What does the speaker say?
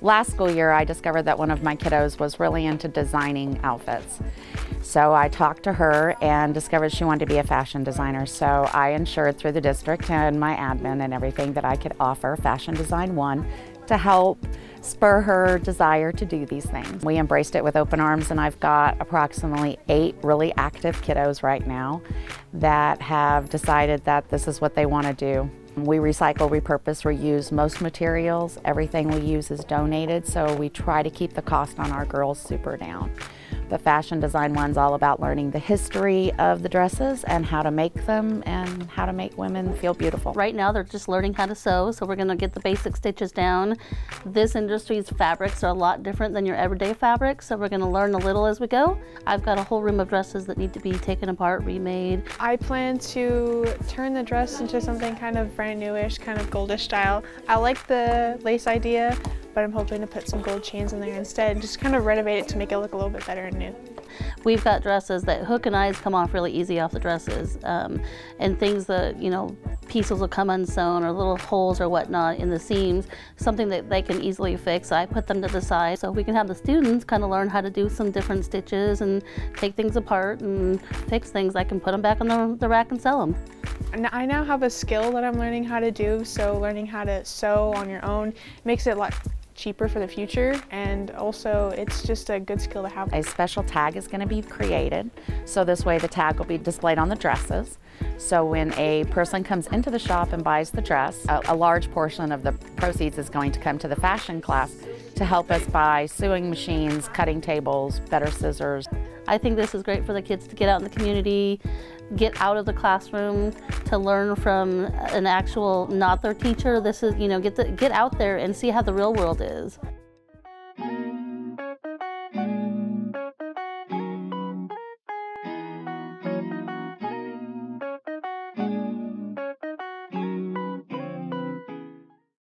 Last school year, I discovered that one of my kiddos was really into designing outfits. So I talked to her and discovered she wanted to be a fashion designer. So I ensured through the district and my admin and everything that I could offer Fashion Design 1 to help spur her desire to do these things. We embraced it with open arms, and I've got approximately 8 really active kiddos right now that have decided that this is what they want to do. We recycle, repurpose, reuse most materials. Everything we use is donated, so we try to keep the cost on our girls super down. The Fashion Design 1's all about learning the history of the dresses and how to make them and how to make women feel beautiful. Right now they're just learning how to sew, so we're going to get the basic stitches down. This industry's fabrics are a lot different than your everyday fabrics, so we're going to learn a little as we go. I've got a whole room of dresses that need to be taken apart, remade. I plan to turn the dress into something kind of brand newish, kind of goldish style. I like the lace idea, but I'm hoping to put some gold chains in there instead and just kind of renovate it to make it look a little bit better and new. We've got dresses that hook and eyes come off really easy off the dresses, and things that, you know, pieces will come unsewn or little holes or whatnot in the seams, something that they can easily fix. I put them to the side so we can have the students kind of learn how to do some different stitches and take things apart and fix things. I can put them back on the rack and sell them. I now have a skill that I'm learning how to do, so learning how to sew on your own makes it a lot cheaper for the future, and also it's just a good skill to have. A special tag is going to be created, so this way the tag will be displayed on the dresses. So when a person comes into the shop and buys the dress, a large portion of the proceeds is going to come to the fashion class to help us buy sewing machines, cutting tables, better scissors. I think this is great for the kids to get out in the community, get out of the classroom, to learn from an actual, not their teacher. This is, you know, get out there and see how the real world is.